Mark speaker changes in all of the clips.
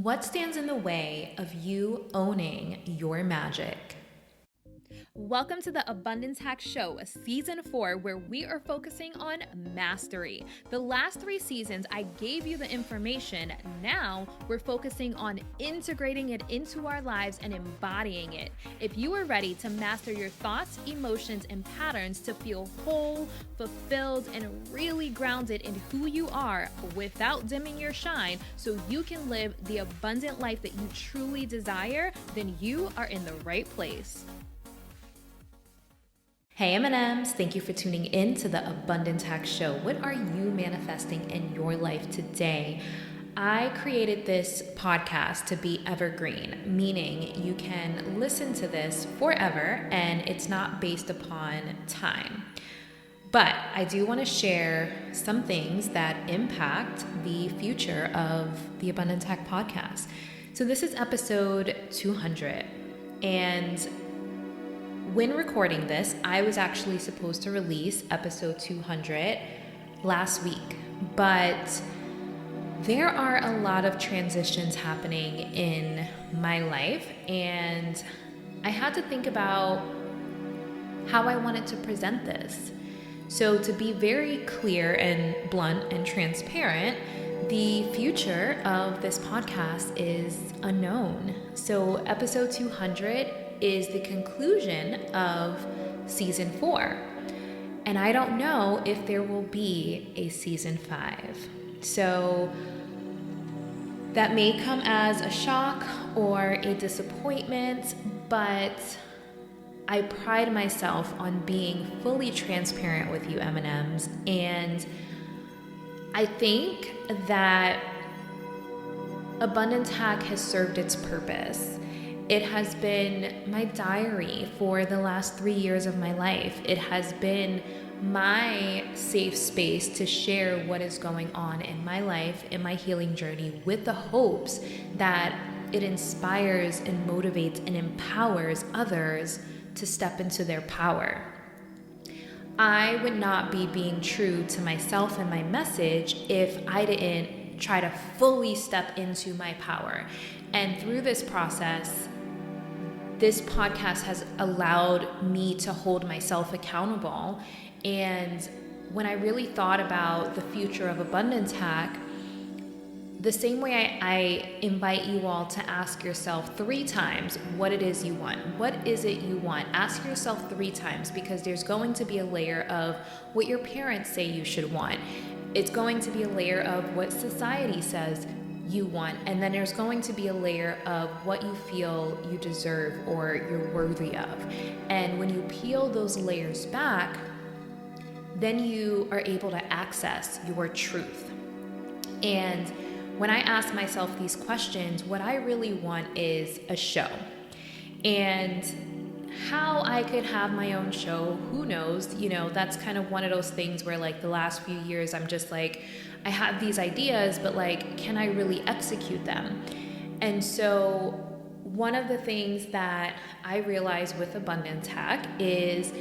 Speaker 1: What stands in the way of you owning your magic?
Speaker 2: Welcome to the Abundance Hack Show, Season 4, where we are focusing on mastery. The last 3 seasons, I gave you the information. Now, we're focusing on integrating it into our lives and embodying it. If you are ready to master your thoughts, emotions, and patterns to feel whole, fulfilled, and really grounded in who you are without dimming your shine so you can live the abundant life that you truly desire, then you are in the right place.
Speaker 1: Hey M&Ms, thank you for tuning in to the Abundance Hack Show. What are you manifesting in your life today? I created this podcast to be evergreen, meaning you can listen to this forever and it's not based upon time. But I do want to share some things that impact the future of the Abundance Hack podcast. So this is episode 200, and when recording this, I was actually supposed to release episode 200 last week, but there are a lot of transitions happening in my life, and I had to think about how I wanted to present this. So to be very clear and blunt and transparent, the future of this podcast is unknown. So episode 200 is the conclusion of season 4. And I don't know if there will be a season 5. So that may come as a shock or a disappointment, but I pride myself on being fully transparent with you, M&Ms. And I think that Abundance Hack has served its purpose. It has been my diary for the last 3 years of my life. It has been my safe space to share what is going on in my life, in my healing journey, with the hopes that it inspires and motivates and empowers others to step into their power. I would not be being true to myself and my message if I didn't try to fully step into my power. And through this process, this podcast has allowed me to hold myself accountable. And when I really thought about the future of Abundance Hack, the same way I invite you all to ask yourself 3 times what it is you want. What is it you want? Ask yourself 3 times, because there's going to be a layer of what your parents say you should want. It's going to be a layer of what society says you want, and then there's going to be a layer of what you feel you deserve or you're worthy of. And when you peel those layers back, then you are able to access your truth. And when I ask myself these questions, what I really want is a show. And how I could have my own show, who knows? You know, that's kind of one of those things where like the last few years I'm just like, I have these ideas, but like, can I really execute them? And so one of the things that I realized with Abundance Hack is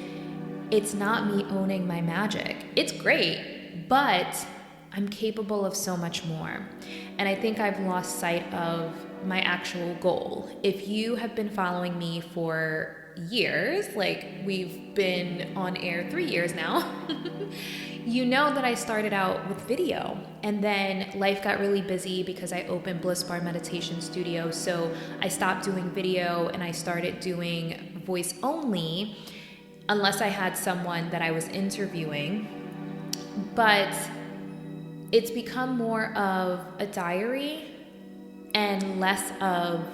Speaker 1: it's not me owning my magic. It's great, but I'm capable of so much more. And I think I've lost sight of my actual goal. If you have been following me for years, like we've been on air 3 years now, you know that I started out with video, and then life got really busy because I opened Bliss Bar Meditation Studio. So I stopped doing video and I started doing voice only, unless I had someone that I was interviewing. But it's become more of a diary and less of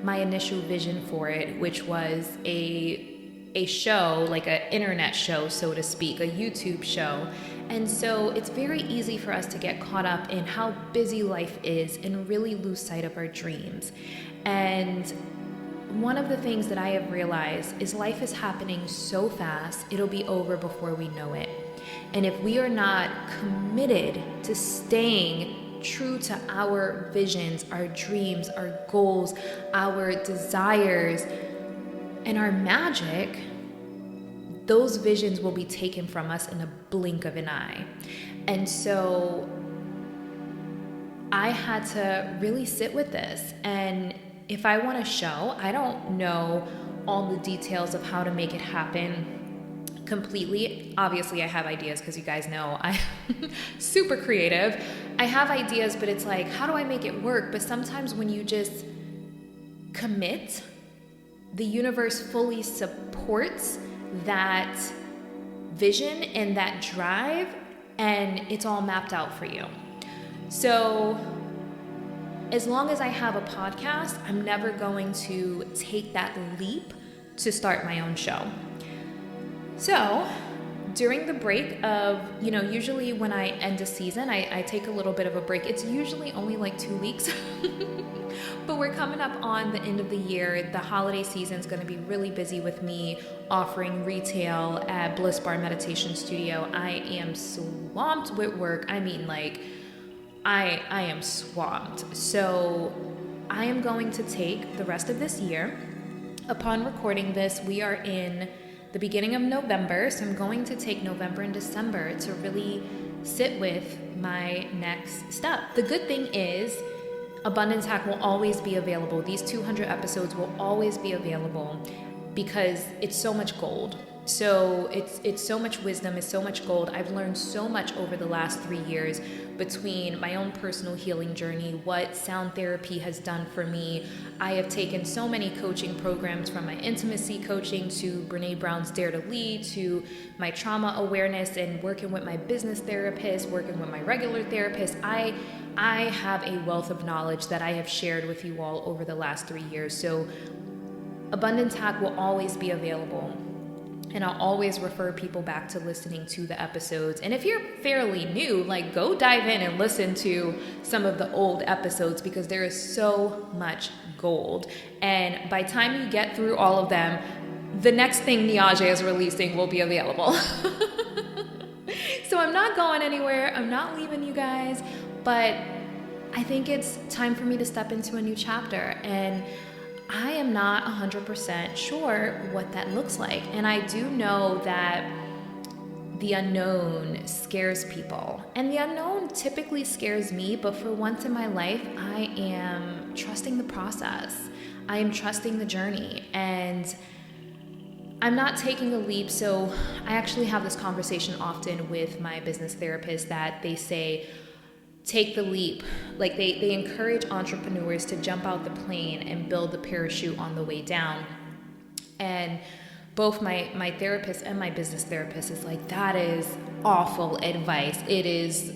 Speaker 1: my initial vision for it, which was a show, like an internet show, so to speak, a YouTube show. And so it's very easy for us to get caught up in how busy life is and really lose sight of our dreams. And one of the things that I have realized is life is happening so fast, it'll be over before we know it. And if we are not committed to staying true to our visions, our dreams, our goals, our desires, and our magic, those visions will be taken from us in a blink of an eye. And so I had to really sit with this. And if I want to show, I don't know all the details of how to make it happen completely. Obviously, I have ideas because you guys know I'm super creative. I have ideas, but it's like, how do I make it work? But sometimes when you just commit, the universe fully supports that vision and that drive, and it's all mapped out for you. So as long as I have a podcast, I'm never going to take that leap to start my own show. So during the break of, usually when I end a season, I take a little bit of a break. It's usually only like 2 weeks, but we're coming up on the end of the year. The holiday season is going to be really busy with me offering retail at Bliss Bar Meditation Studio. I am swamped with work. I mean, like, I am swamped. So I am going to take the rest of this year. Upon recording this, we are in the beginning of November, so I'm going to take November and December to really sit with my next step. The good thing is Abundance Hack will always be available. These 200 episodes will always be available because it's so much gold. So it's so much wisdom, it's so much gold. I've learned so much over the last 3 years between my own personal healing journey, what sound therapy has done for me. I have taken so many coaching programs, from my intimacy coaching to Brene Brown's Dare to Lead, to my trauma awareness and working with my business therapist, working with my regular therapist. I have a wealth of knowledge that I have shared with you all over the last 3 years. So Abundance Hack will always be available. And I'll always refer people back to listening to the episodes. And if you're fairly new, like, go dive in and listen to some of the old episodes because there is so much gold. And by the time you get through all of them, the next thing Niajae is releasing will be available. So I'm not going anywhere. I'm not leaving you guys. But I think it's time for me to step into a new chapter. And I am not 100% sure what that looks like. And I do know that the unknown scares people. And the unknown typically scares me, but for once in my life, I am trusting the process. I am trusting the journey. And I'm not taking a leap. So I actually have this conversation often with my business therapist that they say, take the leap. Like they encourage entrepreneurs to jump out the plane and build the parachute on the way down. And both my therapist and my business therapist is like, that is awful advice. It is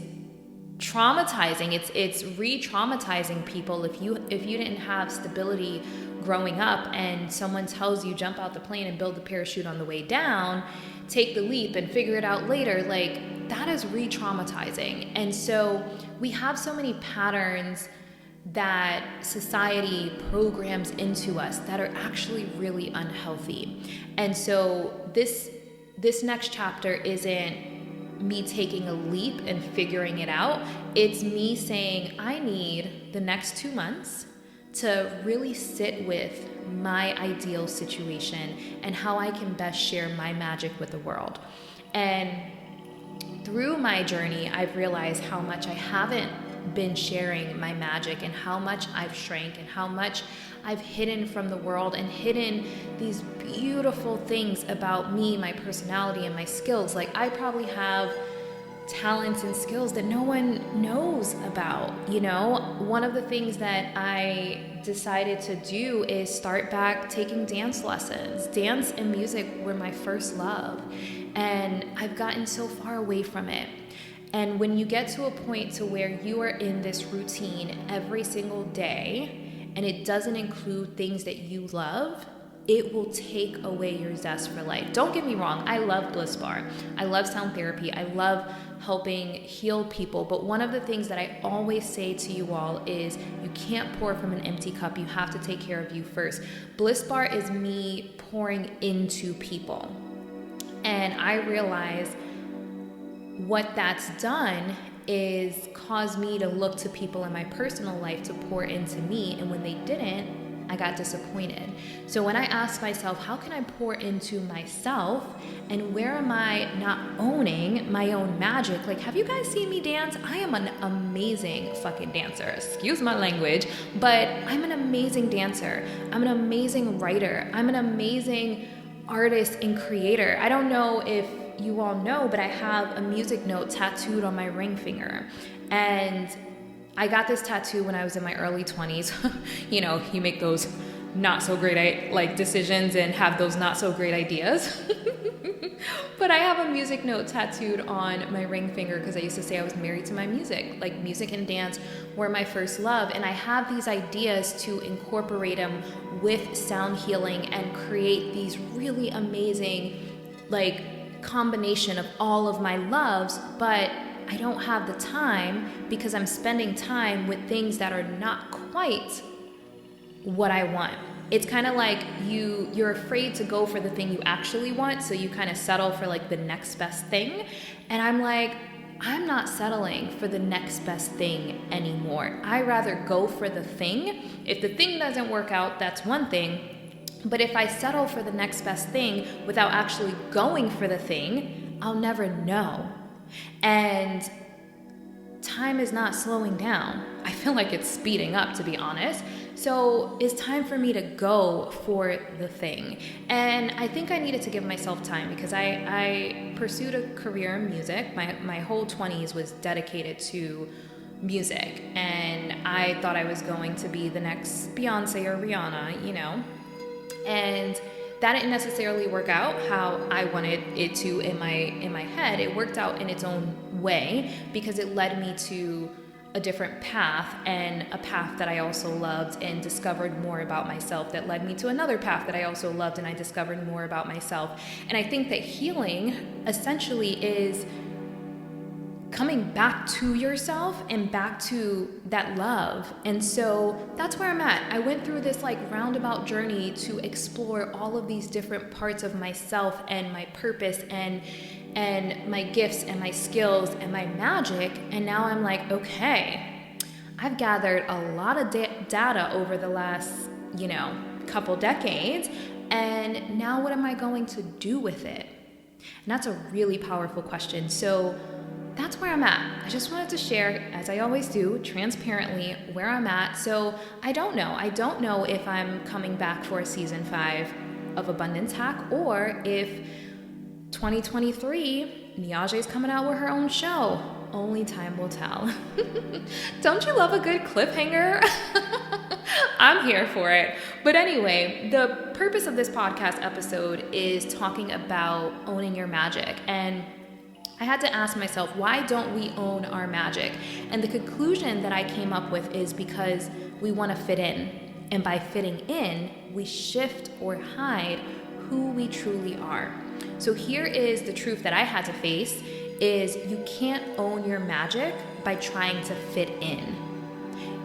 Speaker 1: traumatizing. It's re-traumatizing people. If you didn't have stability growing up and someone tells you jump out the plane and build the parachute on the way down, take the leap and figure it out later, like, that is re-traumatizing. And so we have so many patterns that society programs into us that are actually really unhealthy. And so this next chapter isn't me taking a leap and figuring it out. It's me saying, I need the next 2 months to really sit with my ideal situation and how I can best share my magic with the world. And through my journey, I've realized how much I haven't been sharing my magic and how much I've shrank and how much I've hidden from the world and hidden these beautiful things about me, my personality, and my skills. Like, I probably have talents and skills that no one knows about. One of the things that I decided to do is start back taking dance lessons. Dance and music were my first love, and I've gotten so far away from it. And when you get to a point to where you are in this routine every single day and it doesn't include things that you love, it will take away your zest for life. Don't get me wrong, I love Bliss Bar. I love sound therapy. I love helping heal people. But one of the things that I always say to you all is you can't pour from an empty cup. You have to take care of you first. Bliss Bar is me pouring into people. And I realize what that's done is caused me to look to people in my personal life to pour into me. And when they didn't, I got disappointed. So when I asked myself, how can I pour into myself, and where am I not owning my own magic? Like, have you guys seen me dance? I am an amazing fucking dancer. Excuse my language, but I'm an amazing dancer. I'm an amazing writer. I'm an amazing artist and creator. I don't know if you all know, but I have a music note tattooed on my ring finger. And I got this tattoo when I was in my early 20s. You know, you make those not so great like decisions and have those not so great ideas. But I have a music note tattooed on my ring finger because I used to say I was married to my music. Like, music and dance were my first love. And I have these ideas to incorporate them with sound healing and create these really amazing, like, combination of all of my loves, but I don't have the time because I'm spending time with things that are not quite what I want. It's kind of like you're afraid to go for the thing you actually want, so you kind of settle for like the next best thing. And I'm like, I'm not settling for the next best thing anymore. I rather go for the thing. If the thing doesn't work out, that's one thing. But if I settle for the next best thing without actually going for the thing, I'll never know. And time is not slowing down. I feel like it's speeding up, to be honest. So it's time for me to go for the thing. And I think I needed to give myself time because I pursued a career in music. My whole 20s was dedicated to music. And I thought I was going to be the next Beyonce or Rihanna, you know. And that didn't necessarily work out how I wanted it to in my head. It worked out in its own way because it led me to a different path, and a path that I also loved and discovered more about myself, that led me to another path that I also loved and I discovered more about myself. And I think that healing essentially is coming back to yourself and back to that love. And so that's where I'm at. I went through this like roundabout journey to explore all of these different parts of myself and my purpose and my gifts and my skills and my magic. And now I'm like, okay, I've gathered a lot of data over the last, couple decades. And now what am I going to do with it? And that's a really powerful question. So that's where I'm at. I just wanted to share, as I always do, transparently where I'm at. So I don't know. I don't know if I'm coming back for season 5 of Abundance Hack, or if 2023, Niajae is coming out with her own show. Only time will tell. Don't you love a good cliffhanger? I'm here for it. But anyway, the purpose of this podcast episode is talking about owning your magic. And I had to ask myself, why don't we own our magic? And the conclusion that I came up with is because we want to fit in. And by fitting in, we shift or hide who we truly are. So here is the truth that I had to face, is you can't own your magic by trying to fit in.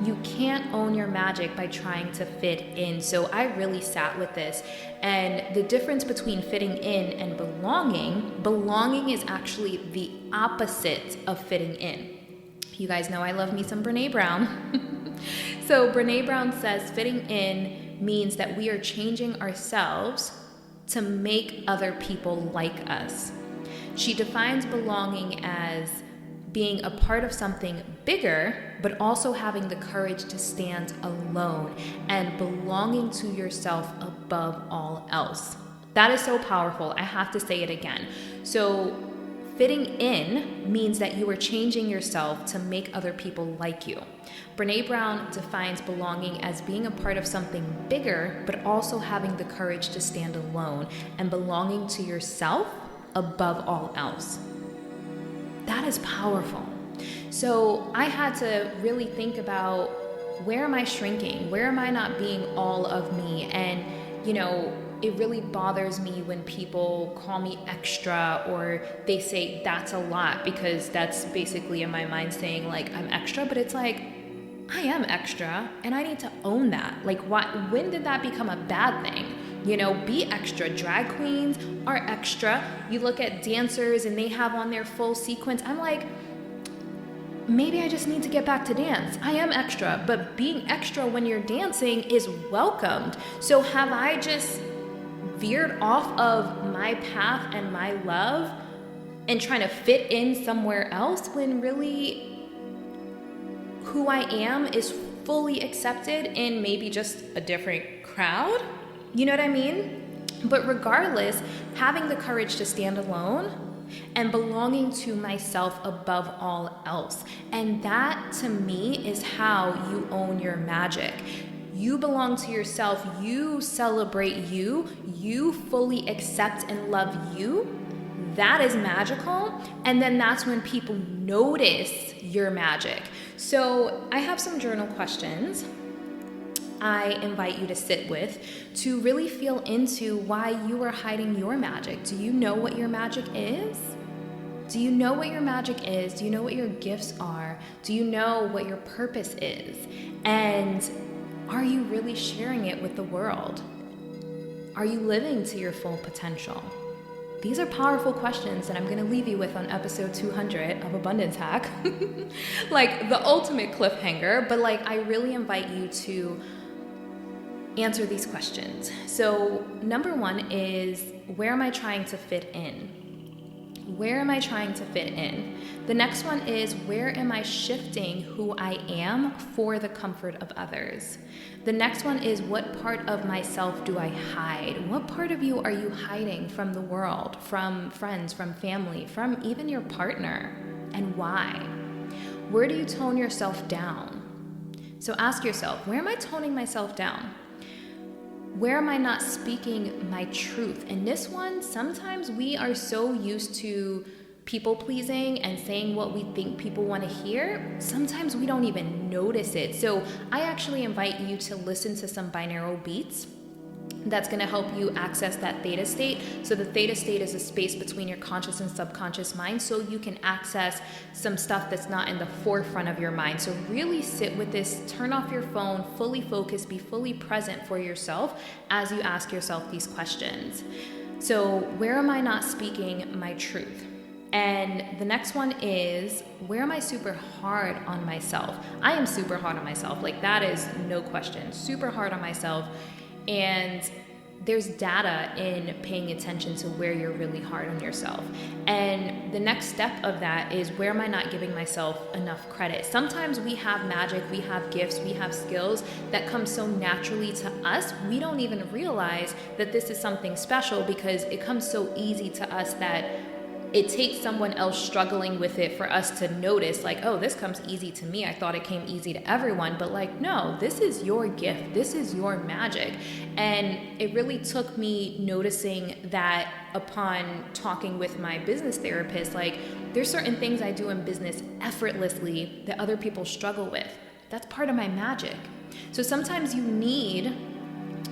Speaker 1: You can't own your magic by trying to fit in. So I really sat with this. And the difference between fitting in and belonging is actually the opposite of fitting in. You guys know I love me some Brené Brown. So Brené Brown says fitting in means that we are changing ourselves to make other people like us. She defines belonging as being a part of something bigger, but also having the courage to stand alone and belonging to yourself above all else. That is so powerful. I have to say it again. So fitting in means that you are changing yourself to make other people like you. Brené Brown defines belonging as being a part of something bigger, but also having the courage to stand alone and belonging to yourself above all else. That is powerful. So I had to really think about, where am I shrinking? Where am I not being all of me? And, it really bothers me when people call me extra, or they say that's a lot, because that's basically in my mind saying like I'm extra, but it's like, I am extra and I need to own that. Like, when did that become a bad thing? Be extra. Drag queens are extra. You look at dancers and they have on their full sequins. I'm like, maybe I just need to get back to dance. I am extra, but being extra when you're dancing is welcomed. So have I just veered off of my path and my love and trying to fit in somewhere else when really who I am is fully accepted in maybe just a different crowd? You know what I mean? But regardless, having the courage to stand alone and belonging to myself above all else. And that to me is how you own your magic. You belong to yourself, you celebrate you, you fully accept and love you. That is magical. And then that's when people notice your magic. So I have some journal questions I invite you to sit with to really feel into why you are hiding your magic. Do you know what your magic is? Do you know what your magic is? Do you know what your gifts are? Do you know what your purpose is? And are you really sharing it with the world? Are you living to your full potential? These are powerful questions that I'm going to leave you with on episode 200 of Abundance Hack. Like the ultimate cliffhanger, but like I really invite you to answer these questions. So number one is, where am I trying to fit in? Where am I trying to fit in? The next one is, where am I shifting who I am for the comfort of others? The next one is, what part of myself do I hide? What part of you are you hiding from the world, from friends, from family, from even your partner? And why? Where do you tone yourself down? So ask yourself, where am I toning myself down? Where am I not speaking my truth? And this one, sometimes we are so used to people pleasing and saying what we think people want to hear, sometimes we don't even notice it. So I actually invite you to listen to some binaural beats. That's going to help you access that theta state. So the theta state is a space between your conscious and subconscious mind, so you can access some stuff that's not in the forefront of your mind. So really sit with this, turn off your phone, fully focus, be fully present for yourself as you ask yourself these questions. So where am I not speaking my truth? And the next one is, where am I super hard on myself? I am super hard on myself. Like, that is no question. Super hard on myself. And there's data in paying attention to where you're really hard on yourself. And the next step of that is, where am I not giving myself enough credit? Sometimes we have magic, we have gifts, we have skills that come so naturally to us, we don't even realize that this is something special because it comes so easy to us that it takes someone else struggling with it for us to notice, like, oh, this comes easy to me. I thought it came easy to everyone. But like, no, this is your gift. This is your magic. And it really took me noticing that upon talking with my business therapist. Like, there's certain things I do in business effortlessly that other people struggle with. That's part of my magic. So sometimes you need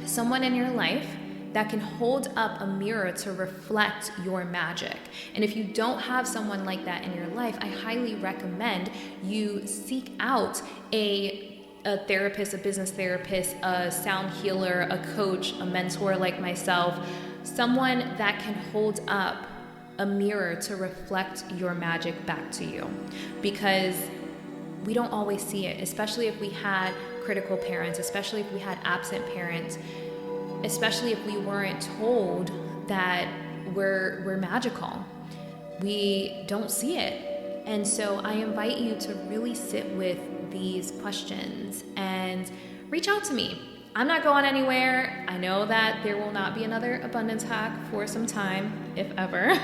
Speaker 1: someone in your life that can hold up a mirror to reflect your magic. And if you don't have someone like that in your life, I highly recommend you seek out a therapist, a business therapist, a sound healer, a coach, a mentor like myself, someone that can hold up a mirror to reflect your magic back to you. Because we don't always see it, especially if we had critical parents, especially if we had absent parents, especially if we weren't told that we're magical. We don't see it. And so I invite you to really sit with these questions and reach out to me. I'm not going anywhere. I know that there will not be another abundance hack for some time, if ever.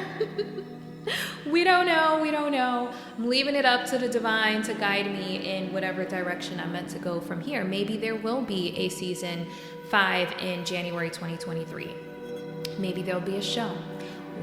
Speaker 1: We don't know. I'm leaving it up to the divine to guide me in whatever direction I'm meant to go from here. Maybe there will be a season 5 in January 2023. Maybe there'll be a show.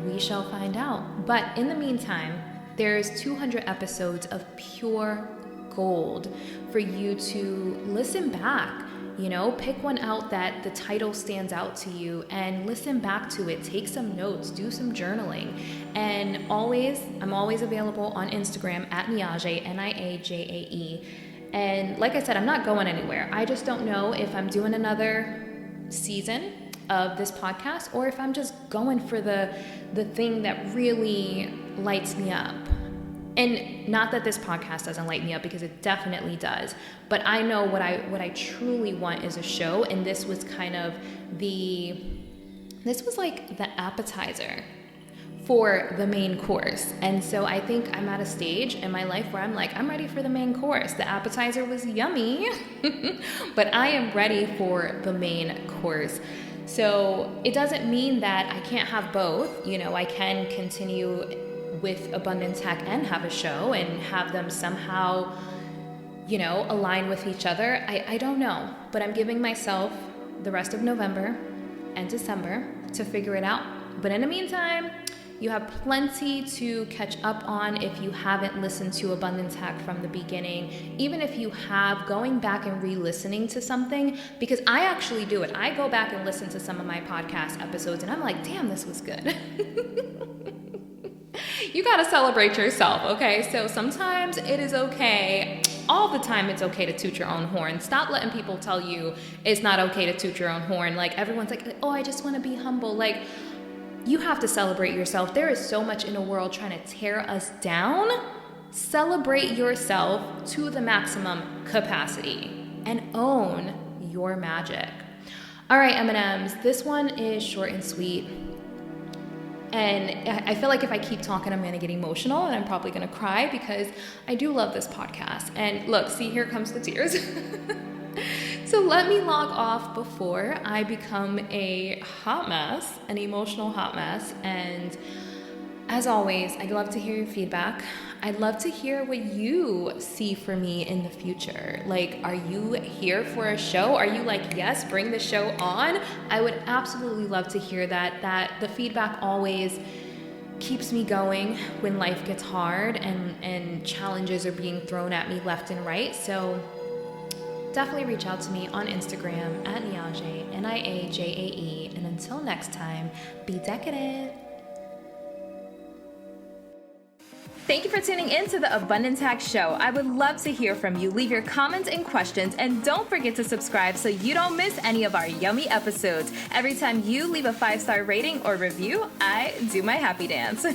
Speaker 1: We shall find out. But in the meantime, there's 200 episodes of pure gold for you to listen back. You know, pick one out that the title stands out to you and listen back to it. Take some notes, do some journaling. And I'm always available on Instagram at Niajae, Niajae. And like I said, I'm not going anywhere. I just don't know if I'm doing another season of this podcast or if I'm just going for the thing that really lights me up. And not that this podcast doesn't light me up, because it definitely does. But I know what I truly want is a show, and this was kind of this was like the appetizer for the main course. And so I think I'm at a stage in my life where I'm like, I'm ready for the main course. The appetizer was yummy, but I am ready for the main course. So it doesn't mean that I can't have both. You know, I can continue with Abundance Hack and have a show and have them somehow, you know, align with each other. I don't know, but I'm giving myself the rest of November and December to figure it out. But in the meantime, you have plenty to catch up on if you haven't listened to Abundance Hack from the beginning. Even if you have, going back and re-listening to something, because I actually do it. I go back and listen to some of my podcast episodes and I'm like, damn, this was good. You gotta celebrate yourself, okay? So sometimes it is okay. All the time it's okay to toot your own horn. Stop letting people tell you it's not okay to toot your own horn. Like, everyone's like, oh, I just want to be humble. Like, you have to celebrate yourself. There is so much in the world trying to tear us down. Celebrate yourself to the maximum capacity and own your magic. All right, M&Ms, this one is short and sweet. And I feel like if I keep talking, I'm going to get emotional and I'm probably going to cry, because I do love this podcast. And look, see, here comes the tears. So let me log off before I become a hot mess, an emotional hot mess. And as always, I'd love to hear your feedback. I'd love to hear what you see for me in the future. Like, are you here for a show? Are you like, yes, bring the show on? I would absolutely love to hear that the feedback always keeps me going when life gets hard and challenges are being thrown at me left and right. So definitely reach out to me on Instagram at Niajae, Niajae. And until next time, be decadent.
Speaker 2: Thank you for tuning in to the Abundance Hack Show. I would love to hear from you. Leave your comments and questions, and don't forget to subscribe so you don't miss any of our yummy episodes. Every time you leave a 5-star rating or review, I do my happy dance.